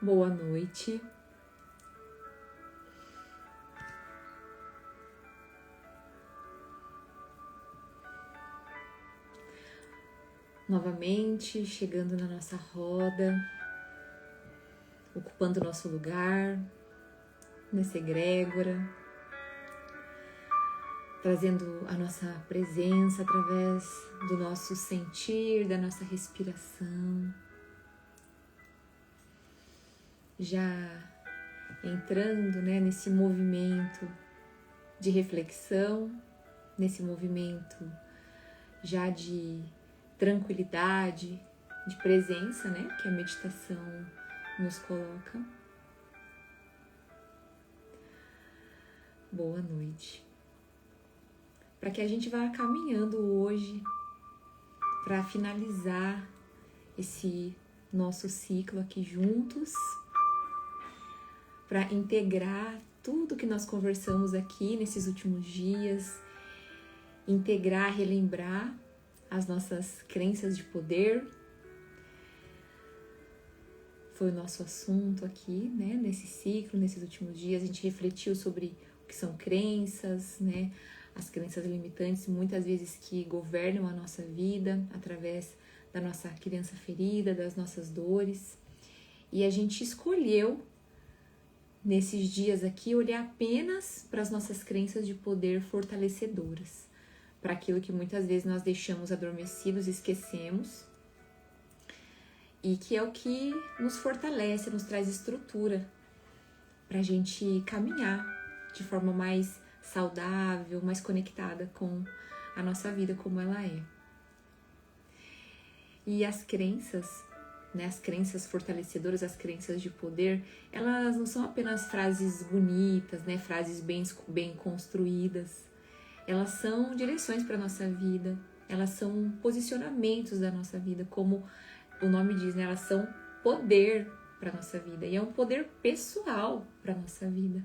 Boa noite. Novamente chegando na nossa roda, ocupando o nosso lugar nessa egrégora, trazendo a nossa presença através do nosso sentir, da nossa respiração. Já entrando, nesse movimento de reflexão, nesse movimento já de tranquilidade, de presença, que a meditação nos coloca. Boa noite. Para que a gente vá caminhando hoje para finalizar esse nosso ciclo aqui juntos, para integrar tudo que nós conversamos aqui nesses últimos dias, integrar, relembrar as nossas crenças de poder. Foi o nosso assunto aqui, nesse ciclo, nesses últimos dias. A gente refletiu sobre o que são crenças, as crenças limitantes, muitas vezes que governam a nossa vida através da nossa criança ferida, das nossas dores. E a gente escolheu, nesses dias aqui, olhar apenas para as nossas crenças de poder fortalecedoras, para aquilo que muitas vezes nós deixamos adormecidos, esquecemos, e que é o que nos fortalece, nos traz estrutura para a gente caminhar de forma mais saudável, mais conectada com a nossa vida como ela é. E as crenças, as crenças fortalecedoras, as crenças de poder, elas não são apenas frases bonitas, frases bem construídas. Elas são direções para a nossa vida, elas são posicionamentos da nossa vida, como o nome diz, elas são poder para a nossa vida. E é um poder pessoal para a nossa vida,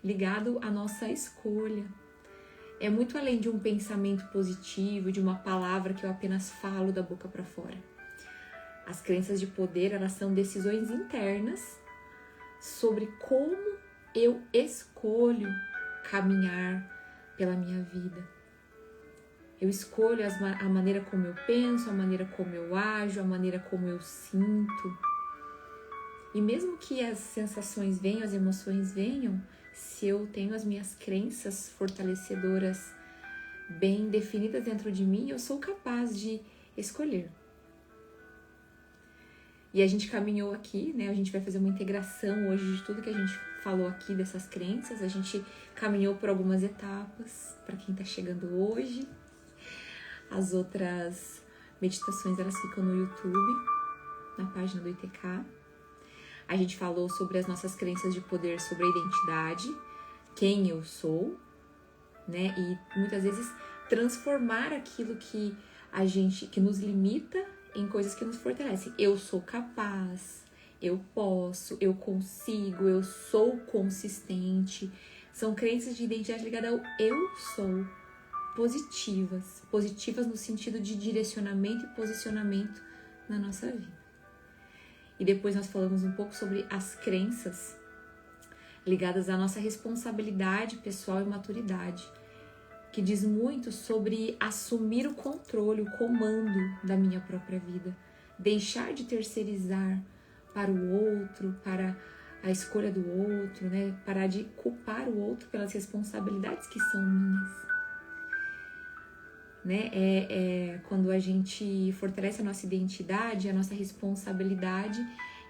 ligado à nossa escolha. É muito além de um pensamento positivo, de uma palavra que eu apenas falo da boca para fora. As crenças de poder, elas são decisões internas sobre como eu escolho caminhar pela minha vida. Eu escolho a maneira como eu penso, a maneira como eu ajo, a maneira como eu sinto. E mesmo que as sensações venham, as emoções venham, se eu tenho as minhas crenças fortalecedoras bem definidas dentro de mim, eu sou capaz de escolher. E a gente caminhou aqui, a gente vai fazer uma integração hoje de tudo que a gente falou aqui dessas crenças. A gente caminhou por algumas etapas, para quem está chegando hoje. As outras meditações, elas ficam no YouTube, na página do ITK. A gente falou sobre as nossas crenças de poder, sobre a identidade, quem eu sou, E muitas vezes transformar aquilo que que nos limita em coisas que nos fortalecem. Eu sou capaz, eu posso, eu consigo, eu sou consistente. São crenças de identidade ligadas ao eu sou, positivas no sentido de direcionamento e posicionamento na nossa vida. E depois nós falamos um pouco sobre as crenças ligadas à nossa responsabilidade pessoal e maturidade, que diz muito sobre assumir o controle, o comando da minha própria vida, deixar de terceirizar para o outro, para a escolha do outro, parar de culpar o outro pelas responsabilidades que são minhas. Quando a gente fortalece a nossa identidade, a nossa responsabilidade,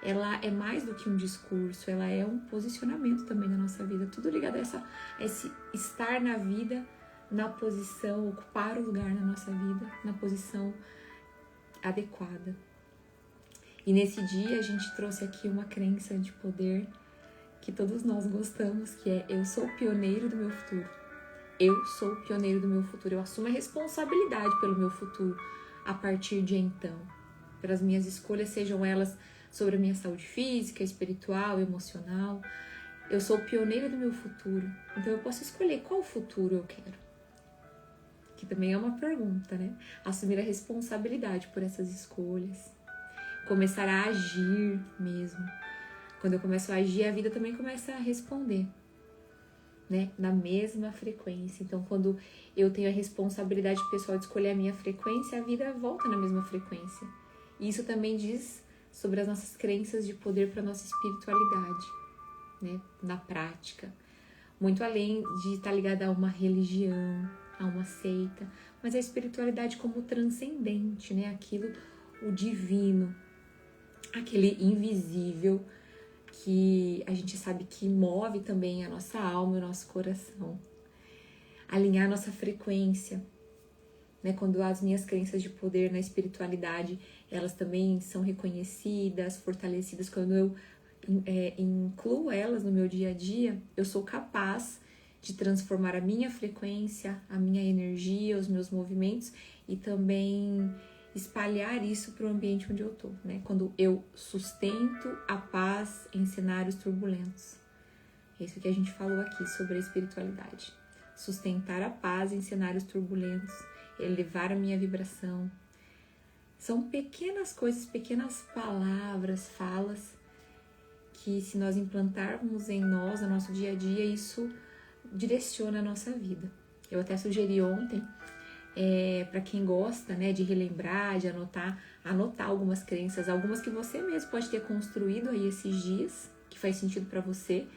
ela é mais do que um discurso, ela é um posicionamento também na nossa vida, tudo ligado a esse estar na vida, na posição, ocupar o lugar na nossa vida, na posição adequada. E nesse dia a gente trouxe aqui uma crença de poder que todos nós gostamos, que é: eu sou pioneiro do meu futuro. Eu sou pioneiro do meu futuro, eu assumo a responsabilidade pelo meu futuro a partir de então. Pelas minhas escolhas, sejam elas sobre a minha saúde física, espiritual, emocional. Eu sou pioneiro do meu futuro, então eu posso escolher qual futuro eu quero. Que também é uma pergunta, Assumir a responsabilidade por essas escolhas. Começar a agir mesmo. Quando eu começo a agir, a vida também começa a responder, né? Na mesma frequência. Então, quando eu tenho a responsabilidade pessoal de escolher a minha frequência, a vida volta na mesma frequência. E isso também diz sobre as nossas crenças de poder para a nossa espiritualidade, né? Na prática. Muito além de estar ligada a uma religião, a uma seita, mas a espiritualidade como transcendente, né? Aquilo, o divino, aquele invisível que a gente sabe que move também a nossa alma e o nosso coração. Alinhar a nossa frequência, né? Quando as minhas crenças de poder na espiritualidade, elas também são reconhecidas, fortalecidas, quando eu incluo elas no meu dia a dia, eu sou capaz de transformar a minha frequência, a minha energia, os meus movimentos e também espalhar isso para o ambiente onde eu tô, né? Quando eu sustento a paz em cenários turbulentos. É isso que a gente falou aqui sobre a espiritualidade. Sustentar a paz em cenários turbulentos, elevar a minha vibração. São pequenas coisas, pequenas palavras, falas, que se nós implantarmos em nós, no nosso dia a dia, isso direciona a nossa vida. Eu até sugeri ontem, para quem gosta, né, de relembrar, de anotar algumas crenças, algumas que você mesmo pode ter construído aí esses dias, que faz sentido para você,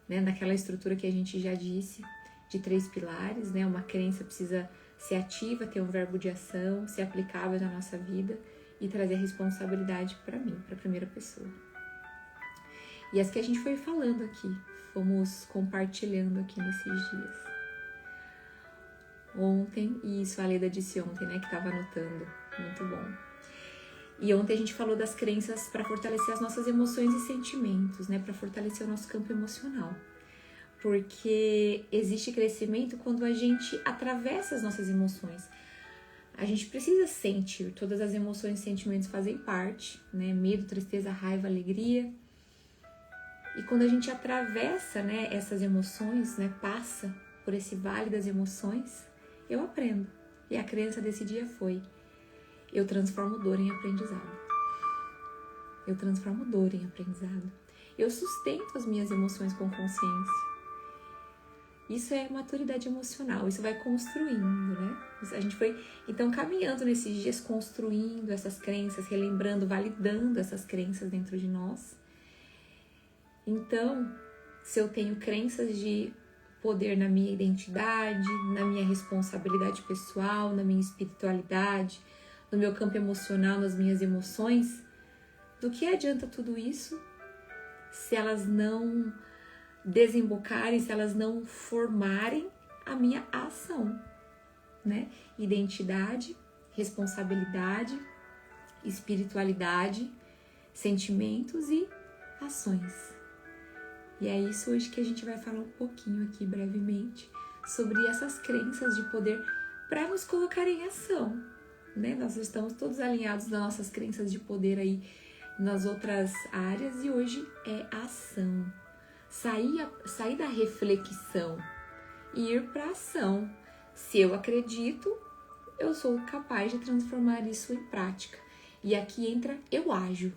né, naquela estrutura que a gente já disse, de 3 pilares, né, uma crença precisa ser ativa, ter um verbo de ação, ser aplicável na nossa vida e trazer responsabilidade para mim, para a primeira pessoa. E as que a gente foi falando aqui, fomos compartilhando aqui nesses dias. Ontem, e isso a Leda disse ontem, né, que estava anotando, muito bom. E ontem a gente falou das crenças para fortalecer as nossas emoções e sentimentos, né, para fortalecer o nosso campo emocional. Porque existe crescimento quando a gente atravessa as nossas emoções. A gente precisa sentir, todas as emoções e sentimentos fazem parte, né, medo, tristeza, raiva, alegria. E quando a gente atravessa, né, essas emoções, né, passa por esse vale das emoções, eu aprendo. E a crença desse dia foi: eu transformo dor em aprendizado. Eu transformo dor em aprendizado. Eu sustento as minhas emoções com consciência. Isso é maturidade emocional, isso vai construindo, né? A gente foi, então, caminhando nesses dias, construindo essas crenças, relembrando, validando essas crenças dentro de nós. Então, se eu tenho crenças de poder na minha identidade, na minha responsabilidade pessoal, na minha espiritualidade, no meu campo emocional, nas minhas emoções, do que adianta tudo isso se elas não desembocarem, se elas não formarem a minha ação, né? Identidade, responsabilidade, espiritualidade, sentimentos e ações. E é isso hoje que a gente vai falar um pouquinho aqui brevemente sobre essas crenças de poder para nos colocar em ação, né? Nós estamos todos alinhados nas nossas crenças de poder aí nas outras áreas e hoje é ação. Sair da reflexão e ir para ação. Se eu acredito, eu sou capaz de transformar isso em prática. E aqui entra eu ajo.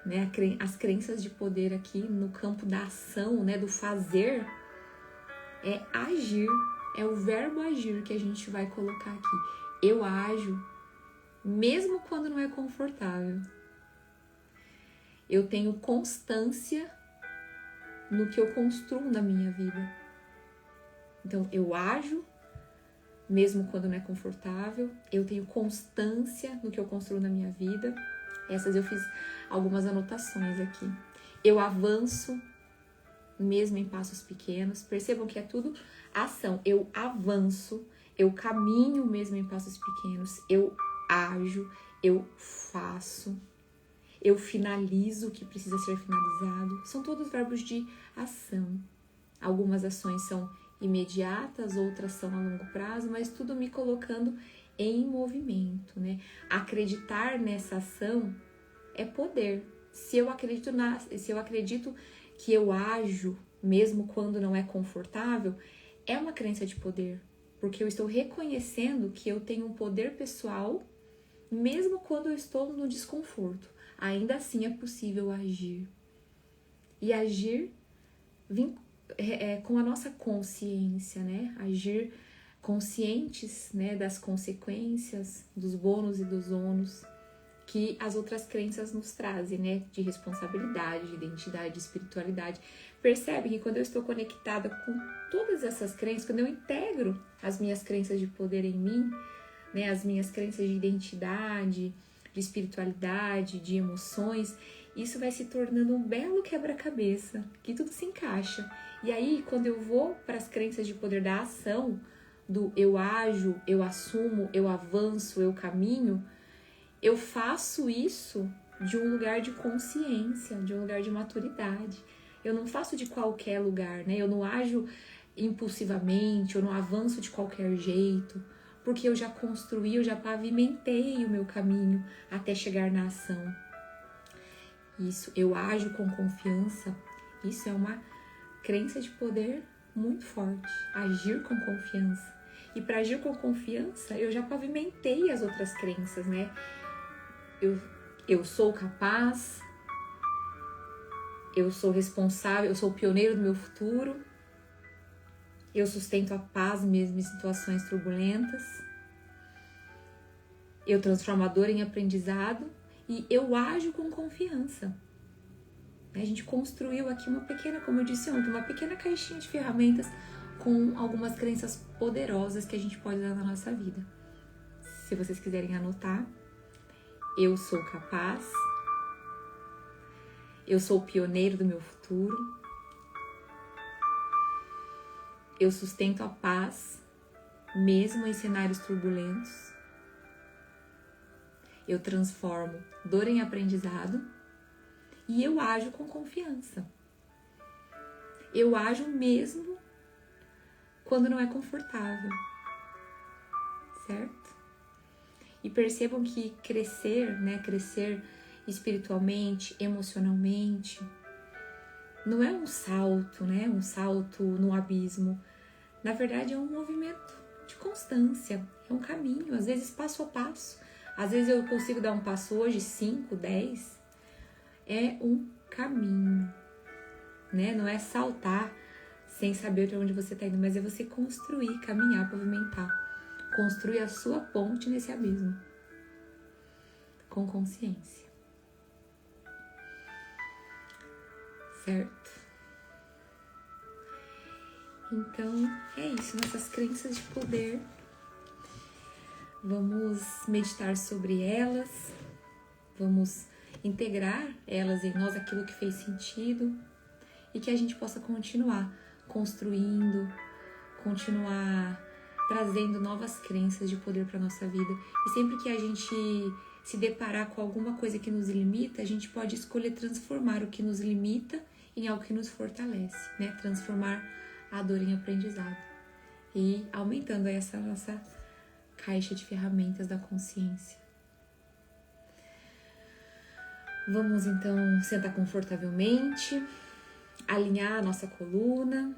Né? As crenças de poder aqui no campo da ação, né? Do fazer, é agir, é o verbo agir que a gente vai colocar aqui. Eu ajo, mesmo quando não é confortável. Eu tenho constância no que eu construo na minha vida. Então, eu ajo, mesmo quando não é confortável. Eu tenho constância no que eu construo na minha vida. Essas eu fiz algumas anotações aqui. Eu avanço, mesmo em passos pequenos. Percebam que é tudo ação. Eu avanço, eu caminho mesmo em passos pequenos. Eu ajo, eu faço. Eu finalizo o que precisa ser finalizado. São todos verbos de ação. Algumas ações são imediatas, outras são a longo prazo, mas tudo me colocando em movimento, né? Acreditar nessa ação é poder. Se eu acredito que eu ajo mesmo quando não é confortável, é uma crença de poder, porque eu estou reconhecendo que eu tenho um poder pessoal mesmo quando eu estou no desconforto. ainda assim é possível agir. E agir com a nossa consciência, né? Agir conscientes, né, das consequências, dos bônus e dos ônus que as outras crenças nos trazem, né? De responsabilidade, de identidade, de espiritualidade. Percebe que quando eu estou conectada com todas essas crenças, quando eu integro as minhas crenças de poder em mim, né? As minhas crenças de identidade, de espiritualidade, de emoções, isso vai se tornando um belo quebra-cabeça, que tudo se encaixa. E aí, quando eu vou para as crenças de poder da ação, do eu ajo, eu assumo, eu avanço, eu caminho, eu faço isso de um lugar de consciência, de um lugar de maturidade. Eu não faço de qualquer lugar, né? Eu não ajo impulsivamente, eu não avanço de qualquer jeito, porque eu já construí, eu já pavimentei o meu caminho até chegar na ação. Isso, eu ajo com confiança, isso é uma crença de poder muito forte, agir com confiança. E para agir com confiança, eu já pavimentei as outras crenças, né? Eu sou capaz, eu sou responsável, eu sou o pioneiro do meu futuro, eu sustento a paz mesmo em situações turbulentas, eu transformo a dor em aprendizado e eu ajo com confiança. A gente construiu aqui uma pequena, como eu disse ontem, uma pequena caixinha de ferramentas com algumas crenças poderosas que a gente pode usar na nossa vida. Se vocês quiserem anotar, eu sou capaz, eu sou o pioneiro do meu futuro, eu sustento a paz, mesmo em cenários turbulentos, eu transformo dor em aprendizado e eu ajo com confiança. Eu ajo mesmo quando não é confortável, certo? E percebam que crescer, né, crescer espiritualmente, emocionalmente, não é um salto, né, um salto no abismo. Na verdade é um movimento de constância, é um caminho, às vezes passo a passo. Às vezes eu consigo dar um passo hoje, 5, 10, é um caminho, né? Não é saltar sem saber de onde você está indo, mas é você construir, caminhar, pavimentar, construir a sua ponte nesse abismo, com consciência, certo? Então, é isso, nossas crenças de poder. Vamos meditar sobre elas, vamos integrar elas em nós, aquilo que fez sentido, e que a gente possa continuar construindo, continuar trazendo novas crenças de poder para nossa vida. E sempre que a gente se deparar com alguma coisa que nos limita, a gente pode escolher transformar o que nos limita em algo que nos fortalece, né? Transformar a dor em aprendizado e aumentando essa nossa caixa de ferramentas da consciência. Vamos então sentar confortavelmente, alinhar a nossa coluna.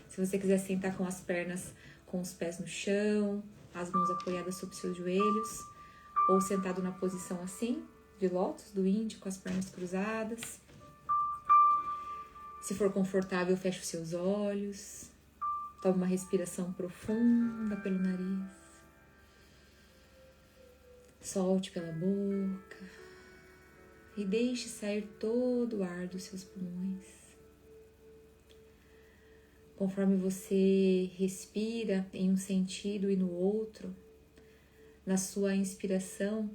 Se você quiser sentar com as pernas, com os pés no chão, as mãos apoiadas sobre seus joelhos, ou sentado na posição assim, de lótus, do índio, com as pernas cruzadas. Se for confortável, feche os seus olhos. Tome uma respiração profunda pelo nariz. Solte pela boca. E deixe sair todo o ar dos seus pulmões. Conforme você respira em um sentido e no outro, na sua inspiração,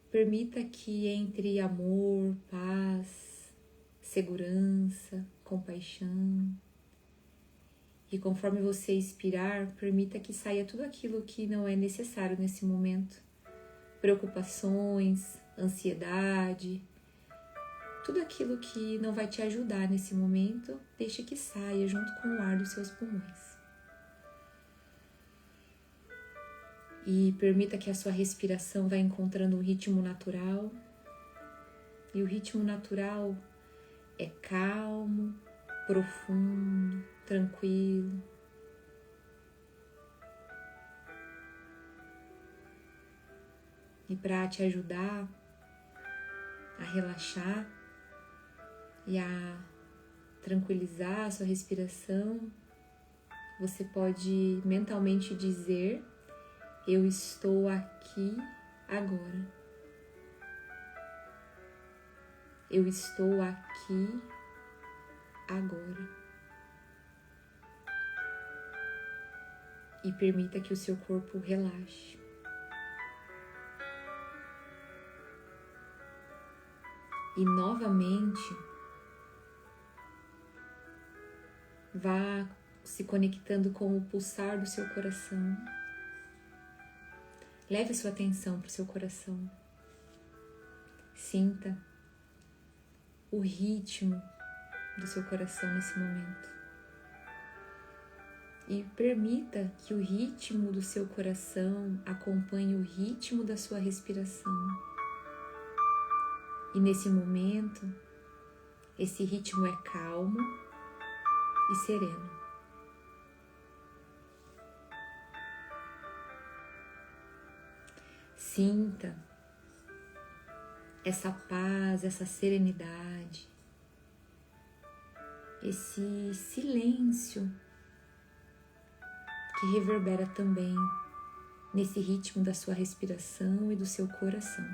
permita que entre amor, paz, segurança, compaixão. E conforme você expirar, permita que saia tudo aquilo que não é necessário nesse momento. Preocupações, ansiedade, tudo aquilo que não vai te ajudar nesse momento, deixe que saia junto com o ar dos seus pulmões. E permita que a sua respiração vá encontrando um ritmo natural. E o ritmo natural é calmo, profundo, tranquilo. E para te ajudar, a relaxar e a tranquilizar a sua respiração, você pode mentalmente dizer: eu estou aqui agora. Eu estou aqui agora. E permita que o seu corpo relaxe. E novamente, vá se conectando com o pulsar do seu coração. Leve sua atenção para o seu coração. Sinta o ritmo do seu coração nesse momento. E permita que o ritmo do seu coração acompanhe o ritmo da sua respiração. E nesse momento, esse ritmo é calmo e sereno. Sinta essa paz, essa serenidade, esse silêncio que reverbera também nesse ritmo da sua respiração e do seu coração.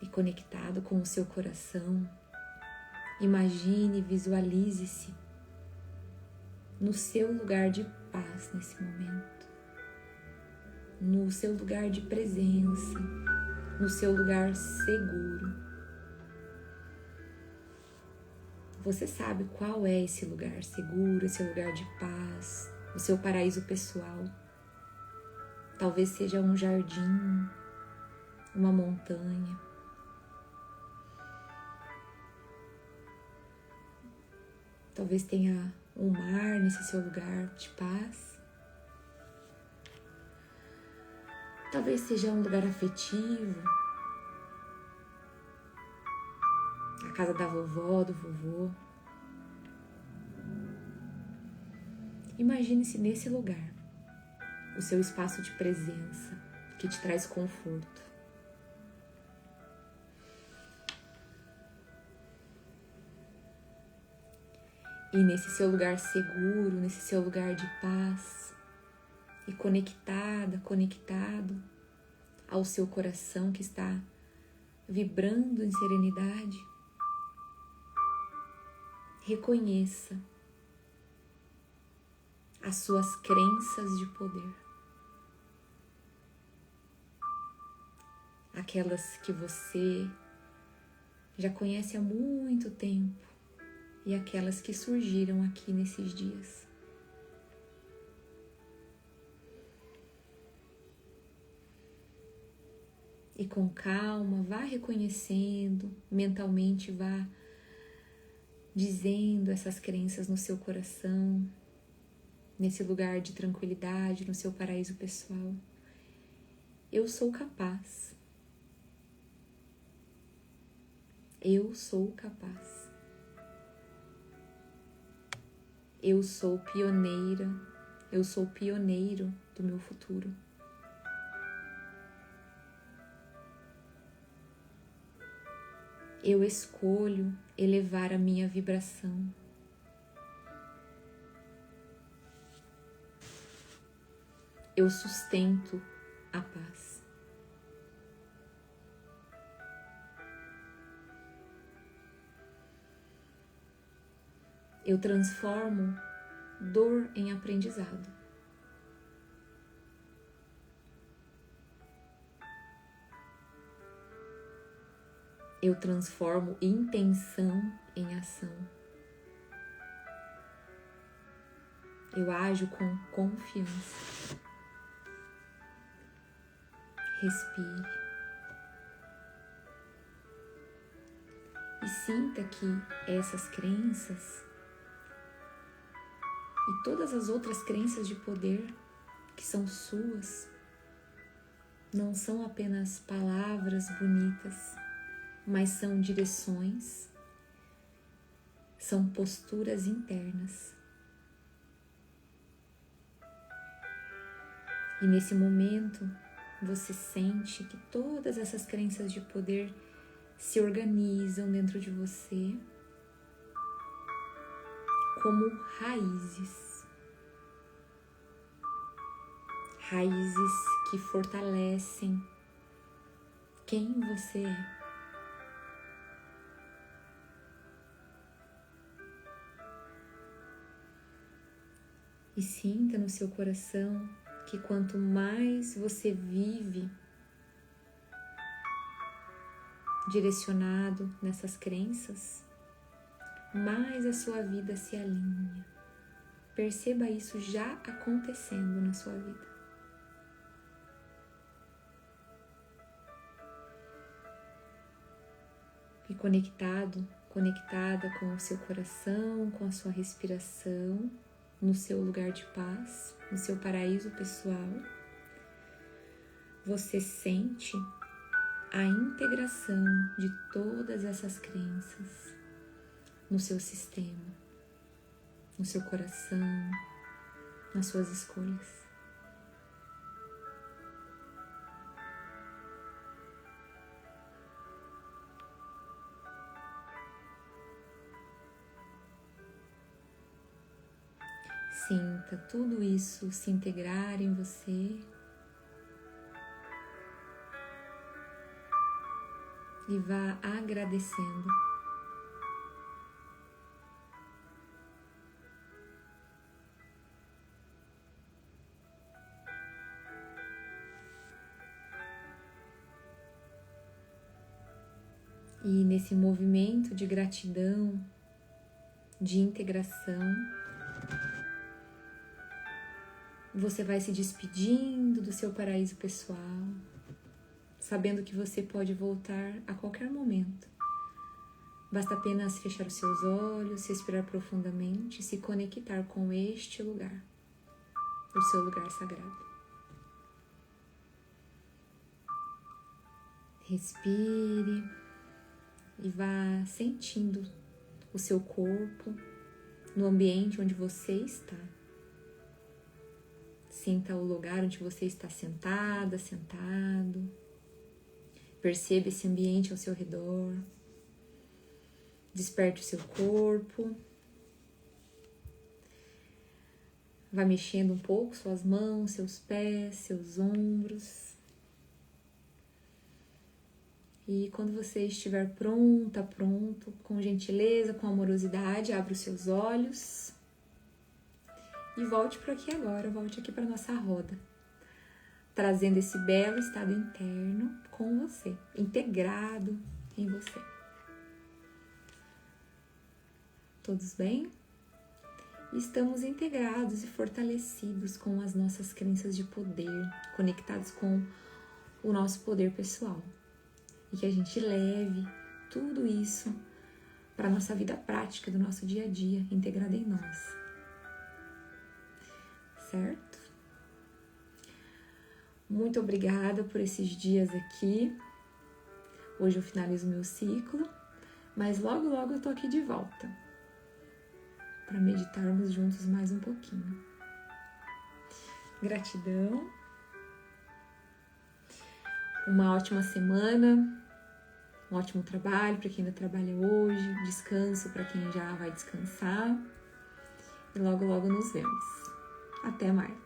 E conectado com o seu coração, imagine e visualize-se no seu lugar de paz nesse momento, no seu lugar de presença, no seu lugar seguro. Você sabe qual é esse lugar seguro, esse lugar de paz, o seu paraíso pessoal. Talvez seja um jardim, uma montanha. Talvez tenha um mar nesse seu lugar de paz. Talvez seja um lugar afetivo. A casa da vovó, do vovô. Imagine-se nesse lugar, o seu espaço de presença que te traz conforto. E nesse seu lugar seguro, nesse seu lugar de paz, e conectado ao seu coração que está vibrando em serenidade, reconheça as suas crenças de poder. Aquelas que você já conhece há muito tempo e aquelas que surgiram aqui nesses dias. E com calma, vá reconhecendo, mentalmente vá dizendo essas crenças no seu coração, nesse lugar de tranquilidade, no seu paraíso pessoal. Eu sou capaz. Eu sou capaz. Eu sou pioneira. Eu sou pioneiro do meu futuro. Eu escolho elevar a minha vibração. Eu sustento a paz. Eu transformo dor em aprendizado. Eu transformo intenção em ação. Eu ajo com confiança. Respire. E sinta que essas crenças e todas as outras crenças de poder que são suas não são apenas palavras bonitas, mas são direções, são posturas internas. E nesse momento, você sente que todas essas crenças de poder se organizam dentro de você como raízes. Raízes que fortalecem quem você é. E sinta no seu coração que quanto mais você vive direcionado nessas crenças, mais a sua vida se alinha. Perceba isso já acontecendo na sua vida. E conectada com o seu coração, com a sua respiração, no seu lugar de paz, no seu paraíso pessoal, você sente a integração de todas essas crenças no seu sistema, no seu coração, nas suas escolhas. Sinta tudo isso se integrar em você e vá agradecendo. E nesse movimento de gratidão, de integração, você vai se despedindo do seu paraíso pessoal, sabendo que você pode voltar a qualquer momento. Basta apenas fechar os seus olhos, respirar profundamente e se conectar com este lugar, o seu lugar sagrado. Respire e vá sentindo o seu corpo no ambiente onde você está. Sinta o lugar onde você está sentada, sentado. Perceba esse ambiente ao seu redor. Desperte o seu corpo. Vá mexendo um pouco suas mãos, seus pés, seus ombros. E quando você estiver pronto, com gentileza, com amorosidade, abra os seus olhos. E volte para aqui agora, volte aqui para nossa roda, trazendo esse belo estado interno com você, integrado em você. Todos bem? Estamos integrados e fortalecidos com as nossas crenças de poder, conectados com o nosso poder pessoal. E que a gente leve tudo isso para a nossa vida prática do nosso dia a dia, integrada em nós. Certo? Muito obrigada por esses dias aqui. Hoje eu finalizo meu ciclo, mas logo eu tô aqui de volta para meditarmos juntos mais um pouquinho. Gratidão. Uma ótima semana, um ótimo trabalho para quem ainda trabalha hoje, descanso para quem já vai descansar e logo nos vemos. Até mais!